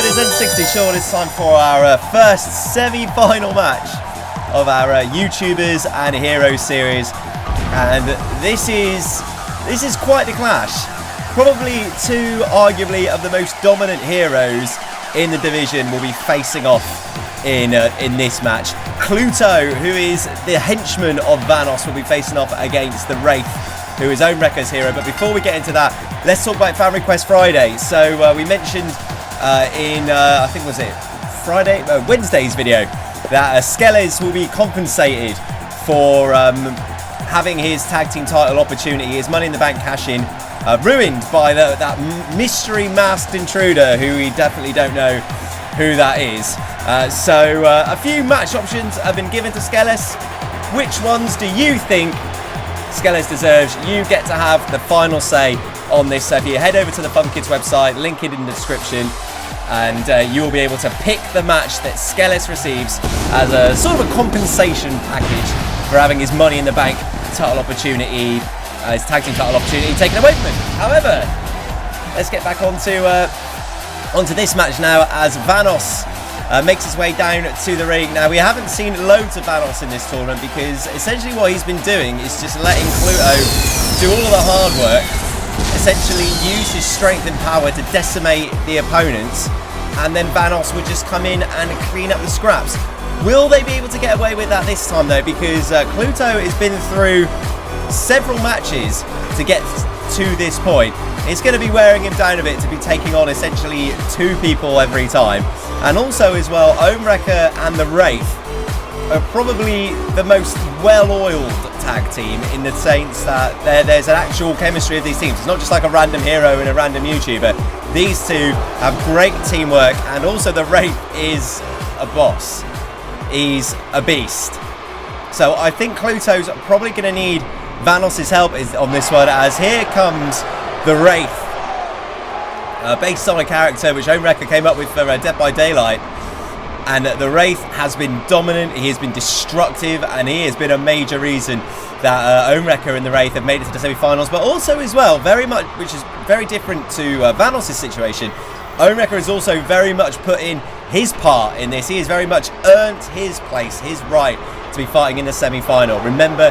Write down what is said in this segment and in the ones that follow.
is s6e Sean. It's time for our first semi-final match of our YouTubers and Heroes series, and this is quite the clash. Probably two, arguably, of the most dominant heroes in the division will be facing off in this match. Cluto, who is the henchman of Vanoss, will be facing off against the Wraith, who is Ohmwrecker's hero. But before we get into that, let's talk about Fan Request Friday. So we mentioned I think was it Wednesday's video that s6e will be compensated for having his tag team title opportunity, his Money in the Bank cash-in, ruined by that mystery masked intruder who we definitely don't know who that is. So a few match options have been given to s6e. Which ones do you think s6e deserves? You get to have the final say on this. So if you head over to the Fun Kids website, link it in the description, and you will be able to pick the match that s6e receives as a sort of a compensation package for having his Money in the Bank title opportunity, his tag team title opportunity taken away from him. However, let's get back onto this match now as Vanoss makes his way down to the ring. Now, we haven't seen loads of Vanoss in this tournament because essentially what he's been doing is just letting Cluto do all of the hard work, essentially use his strength and power to decimate the opponents, and then Vanoss would just come in and clean up the scraps. Will they be able to get away with that this time though? Because Cluto has been through several matches to get to this point. It's going to be wearing him down a bit to be taking on essentially two people every time. And also as well, Ohmwrecker and the Wraith are probably the most well-oiled tag team in the sense that there's an actual chemistry of these teams. It's not just like a random hero and a random YouTuber. These two have great teamwork, and also the Wraith is a boss. He's a beast. So I think Cluto's probably going to need Vanoss's help on this one, as here comes the Wraith, based on a character which Ohmwrecker came up with for Dead by Daylight. And the Wraith has been dominant, he has been destructive, and he has been a major reason that Ohmwrecker and the Wraith have made it to the semi-finals. But also as well, very much, which is very different to Vanoss's situation, Ohmwrecker has also very much put in his part in this. He has very much earned his place, his right to be fighting in the semi-final. Remember,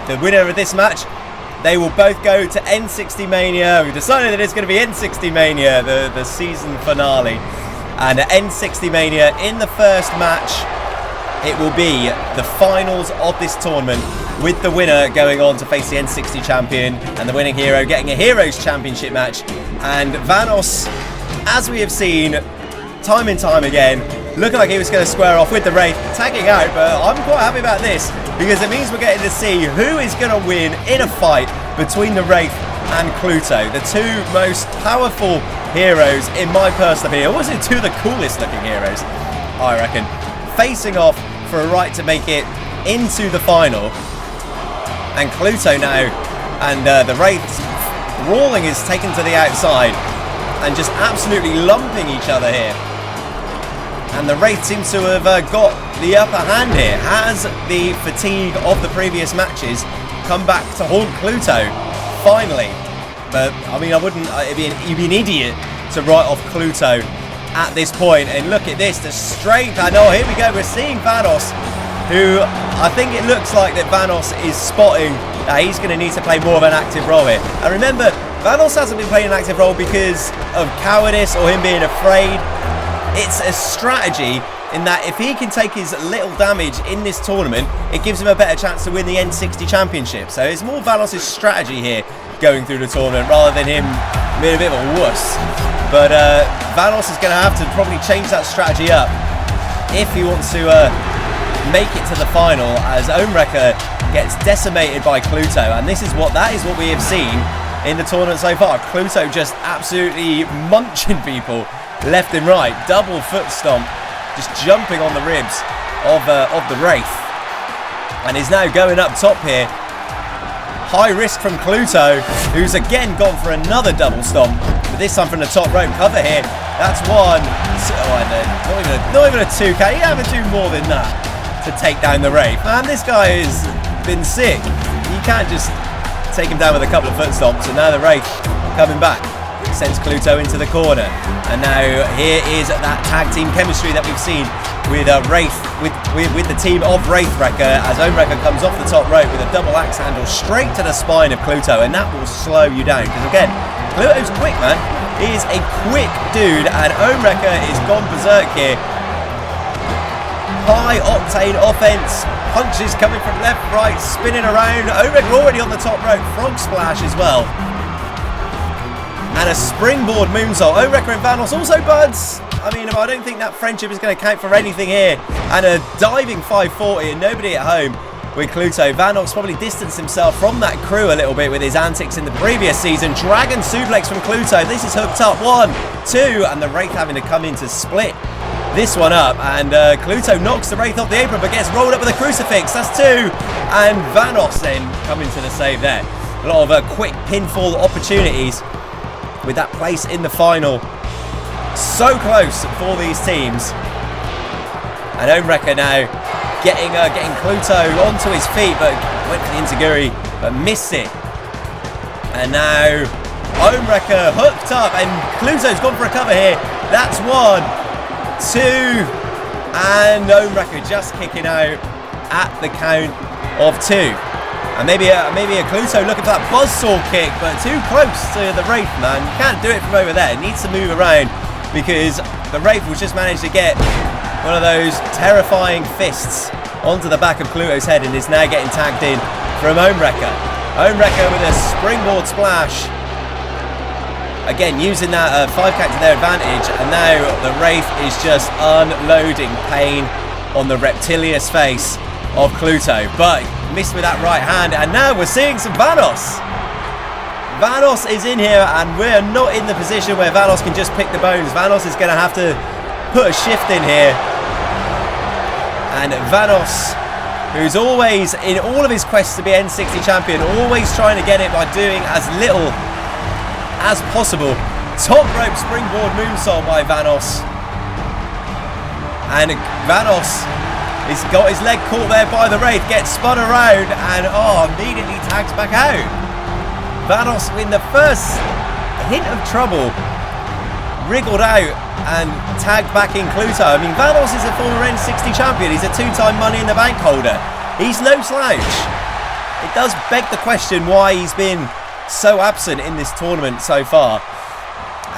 the winner of this match, they will both go to s6e Mania. We've decided that it's going to be s6e Mania, the season finale. And at s6e Mania, in the first match, it will be the finals of this tournament, with the winner going on to face the s6e champion and the winning hero getting a Heroes Championship match. And Vanoss, as we have seen time and time again, looking like he was going to square off with the Wraith, tagging out, but I'm quite happy about this because it means we're getting to see who is going to win in a fight between the Wraith and Cluto, the two most powerful heroes in my personal opinion. Also two of the coolest looking heroes, I reckon, facing off for a right to make it into the final. And Cluto now and the Wraith's brawling is taken to the outside and just absolutely lumping each other here. And the Wraith seems to have got the upper hand here. Has the fatigue of the previous matches come back to haunt Cluto finally? But I mean, I wouldn't. You'd be an idiot to write off Cluto at this point. And look at this, the strength. I know. Here we go. We're seeing Vanoss, who I think it looks like that Vanoss is spotting that he's going to need to play more of an active role here. And remember, Vanoss hasn't been playing an active role because of cowardice or him being afraid. It's a strategy in that if he can take his little damage in this tournament, it gives him a better chance to win the s6e championship. So it's more Vanoss's strategy here going through the tournament rather than him being a bit of a wuss. But Vanoss is going to have to probably change that strategy up if he wants to make it to the final, as Ohmwrecker gets decimated by Cluto. And that is what we have seen in the tournament so far. Cluto just absolutely munching people left and right, double foot stomp, just jumping on the ribs of the Wraith, and is now going up top here. High risk from Cluto, who's again gone for another double stomp, but this time from the top rope cover here. That's one. Not even a 2K. You have to do more than that to take down the Wraith. Man, this guy has been sick. You can't just take him down with a couple of foot stomps, and now the Wraith coming back. sends Cluto into the corner. And now here is that tag team chemistry that we've seen with Wraith, with the team of Wraithwrecker, as Ohmwrecker comes off the top rope with a double axe handle straight to the spine of Cluto, and that will slow you down. Because again, Cluto's quick, man. He is a quick dude, and Ohmwrecker is gone berserk here. High octane offense, punches coming from left, right, spinning around. Ohmwrecker already on the top rope, frog splash as well. And a springboard moonsault. Ohmwrecker and Vanoss also buds. I mean, I don't think that friendship is going to count for anything here. And a diving 540 and nobody at home with Cluto. Vanoss probably distanced himself from that crew a little bit with his antics in the previous season. Dragon suplex from Cluto. This is hooked up. 1, 2, and the Wraith having to come in to split this one up. And Cluto knocks the Wraith off the apron but gets rolled up with a crucifix. That's 2. And Vanoss then coming to the save there. A lot of quick pinfall opportunities with that place in the final. So close for these teams. And Ohmwrecker now getting Cluto onto his feet, but went for the enziguri, but missed it. And now Ohmwrecker hooked up, and Cluto's gone for a cover here. That's 1, 2, and Ohmwrecker just kicking out at the count of 2. And maybe a Cluto looking for that buzzsaw kick, but too close to the Wraith, man. You can't do it from over there. It needs to move around, because the Wraith will just manage to get one of those terrifying fists onto the back of Cluto's head and is now getting tagged in from Ohmwrecker. Ohmwrecker with a springboard splash. Again, using that 5 count to their advantage, and now the Wraith is just unloading pain on the reptilious face of Cluto. But missed with that right hand, and now we're seeing some Vanoss. Vanoss is in here, and we're not in the position where Vanoss can just pick the bones. Vanoss is going to have to put a shift in here. And Vanoss, who's always, in all of his quests to be N60 champion, always trying to get it by doing as little as possible. Top rope springboard moonsault by Vanoss. And Vanoss has got his leg caught there by the Wraith, gets spun around, and immediately tags back out. Vanoss, in the first hint of trouble, wriggled out and tagged back in Cluto. I mean, Vanoss is a former N60 champion. He's a 2-time Money in the Bank holder. He's no slouch. It does beg the question why he's been so absent in this tournament so far.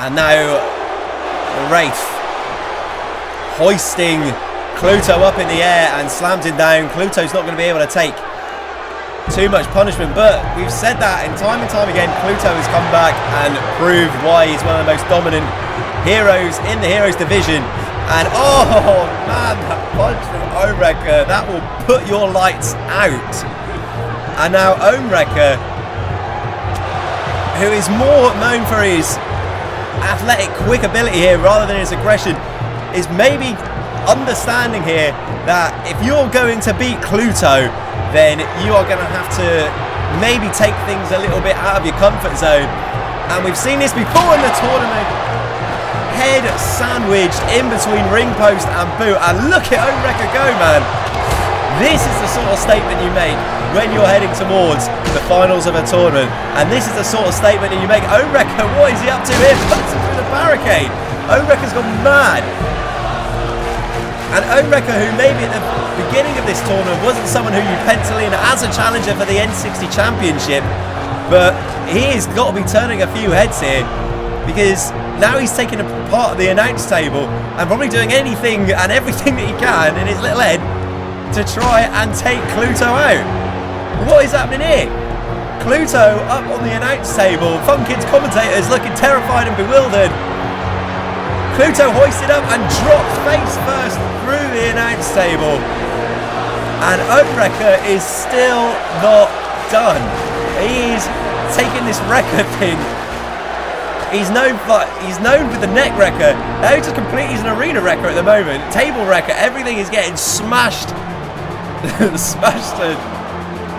And now the Wraith hoisting Cluto up in the air and slams him down. Cluto's not going to be able to take too much punishment, but we've said that, and time again Cluto has come back and proved why he's one of the most dominant heroes in the Heroes division. And oh man, that punch from Ohmwrecker, that will put your lights out. And now Ohmwrecker, who is more known for his athletic quick ability here rather than his aggression, is maybe understanding here that if you're going to beat Cluto, then you are going to have to maybe take things a little bit out of your comfort zone. And we've seen this before in the tournament. Head sandwiched in between ring post and boot. And look at Ohmwrecker go, man. This is the sort of statement you make when you're heading towards the finals of a tournament. And this is the sort of statement that you make. Ohmwrecker, what is he up to here? Puts him through the barricade. Ohmwrecker's gone mad. And Ohmwrecker, who maybe at the beginning of this tournament wasn't someone who you pencil in as a challenger for the N60 Championship, but he has got to be turning a few heads here, because now he's taking a part of the announce table and probably doing anything and everything that he can in his little head to try and take Cluto out. What is happening here? Cluto up on the announce table. Funkid's commentators looking terrified and bewildered. Cluto hoisted up and dropped face first through the announce table. And Ohmwrecker is still not done. He's taking this record thing. He's known for the neck wrecker. Now he's just he's an arena wrecker at the moment. Table wrecker. Everything is getting smashed.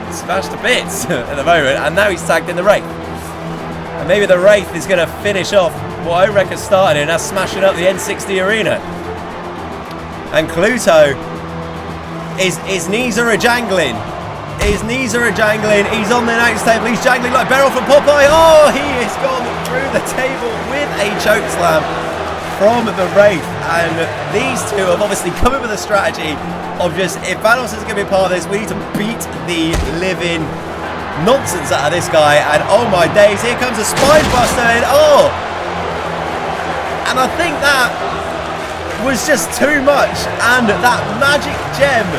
smashed to bits at the moment. And now he's tagged in the Wraith. And maybe the Wraith is going to finish off what Ohmwrecker started, and that's smashing up the N60 arena. And Cluto, his knees are a-jangling. His knees are a-jangling. He's on the announce table. He's jangling like Beryl from Popeye. Oh, he has gone through the table with a chokeslam from the Wraith. And these two have obviously come up with a strategy of just, if Vanoss is going to be part of this, we need to beat the living nonsense out of this guy. And oh my days, here comes a spine buster. And oh! And I think that was just too much. And that magic gem,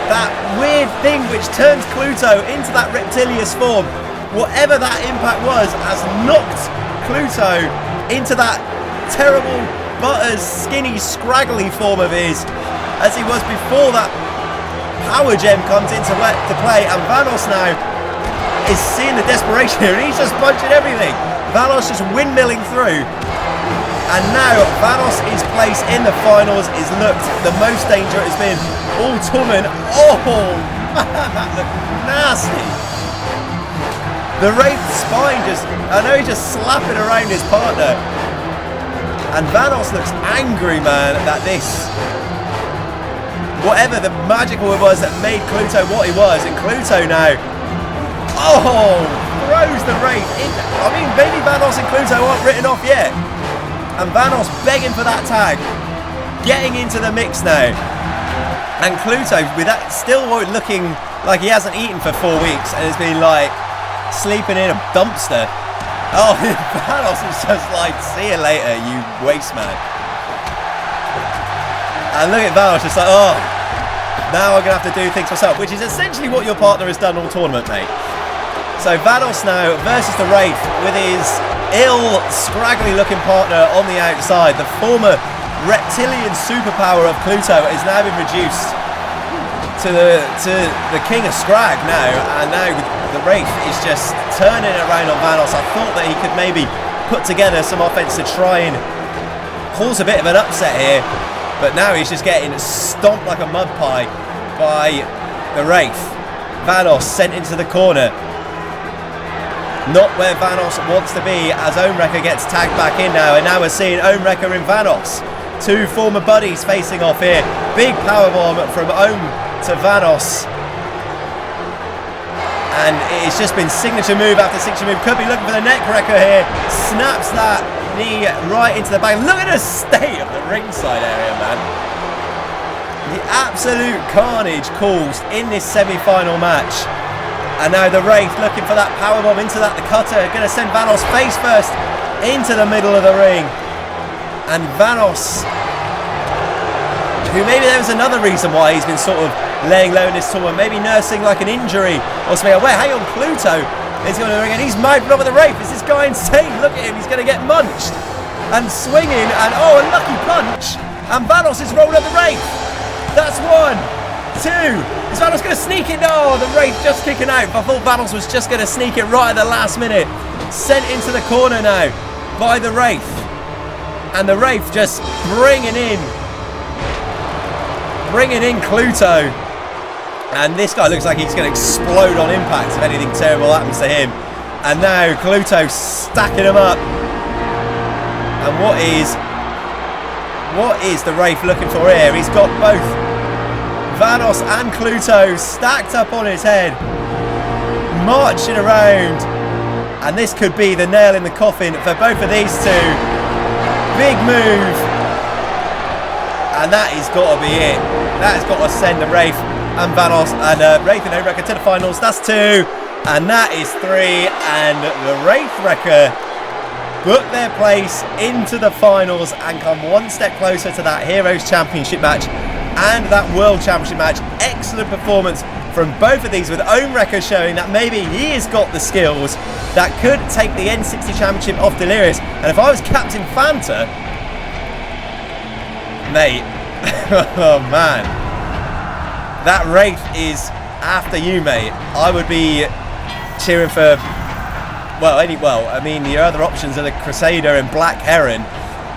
that weird thing which turns Cluto into that reptilious form, whatever that impact was, has knocked Cluto into that terrible, butters, skinny, scraggly form of his, as he was before that power gem comes into play. And Vanoss now is seeing the desperation here, and he's just punching everything. Vanoss just windmilling through. And now Vanoss' place in the finals is looked the most dangerous it's been all tournament. Oh man, that looked nasty. The Wraith spine just, I know he's just slapping around his partner. And Vanoss looks angry, man, that this, whatever the magical it was that made Cluto what he was. And Cluto now, oh, throws the Wraith in. I mean, maybe Vanoss and Cluto aren't written off yet. And Vanoss begging for that tag, getting into the mix now. And Cluto, with that, still looking like he hasn't eaten for 4 weeks and has been like sleeping in a dumpster. Oh, Vanoss is just like, see you later, you waste man. And look at Vanoss just like, oh, now I'm going to have to do things myself, which is essentially what your partner has done all tournament, mate. So Vanoss now versus the Wraith with his ill, scraggly-looking partner on the outside. The former reptilian superpower of Cluto has now been reduced to the king of scrag now, and now the Wraith is just turning it around on Vanoss. I thought that he could maybe put together some offense to try and cause a bit of an upset here, but now he's just getting stomped like a mud pie by the Wraith. Vanoss sent into the corner. Not where Vanoss wants to be, as Ohmwrecker gets tagged back in now. And now we're seeing Ohmwrecker and Vanoss, two former buddies facing off here. Big powerbomb from Ohm to Vanoss. And it's just been signature move after signature move. Could be looking for the neck wrecker here. Snaps that knee right into the back. Look at the state of the ringside area, man. The absolute carnage caused in this semi-final match. And now the Wraith looking for that powerbomb into that. The cutter going to send Vanoss face first into the middle of the ring. And Vanoss, who maybe there was another reason why he's been sort of laying low in this tournament, maybe nursing like an injury or something. Wait, hang on, Cluto is going to ring, and he's mounted over the Wraith. Is this guy insane? Look at him, he's going to get munched. And swinging, and oh, a lucky punch. And Vanoss is rolling up the Wraith. That's 1, 2. Is Vanoss going to sneak it? No, the Wraith just kicking out. I thought Vanoss was just going to sneak it right at the last minute. Sent into the corner now by the Wraith. And the Wraith just bringing in Cluto. And this guy looks like he's going to explode on impact if anything terrible happens to him. And now Cluto stacking him up. And what is the Wraith looking for here? He's got both Vanoss and Cluto stacked up on his head, marching around, and this could be the nail in the coffin for both of these two. Big move, and that has got to be it. That has got to send the Wraith and Vanoss and Wraith and Ohmwrecker to the finals. That's 2, and that is 3, and the Wraithwrecker book their place into the finals and come one step closer to that Heroes Championship match and that World Championship match. Excellent performance from both of these, with Ohmwrecker showing that maybe he has got the skills that could take the N60 Championship off Delirious. And if I was Captain Fanta, mate, oh man, that Wraith is after you, mate. I would be cheering for, I mean, the other options are the Crusader and Black Heron.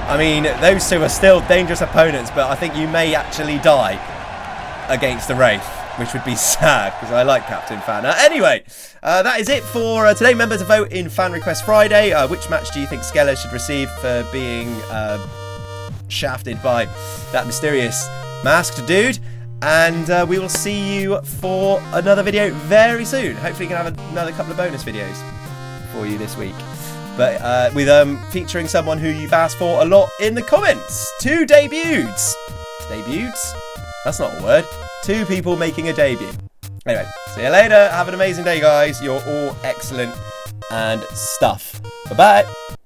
I mean, those two are still dangerous opponents, but I think you may actually die against the Wraith, which would be sad, because I like Captain Fan. Anyway, that is it for today. Remember to vote in Fan Request Friday. Which match do you think Skeller should receive for being shafted by that mysterious masked dude? And we will see you for another video very soon. Hopefully, you can have another couple of bonus videos for you this week. but with featuring someone who you've asked for a lot in the comments. 2 debuts. Debuts? That's not a word. 2 people making a debut. Anyway, see you later. Have an amazing day, guys. You're all excellent and stuff. Bye-bye.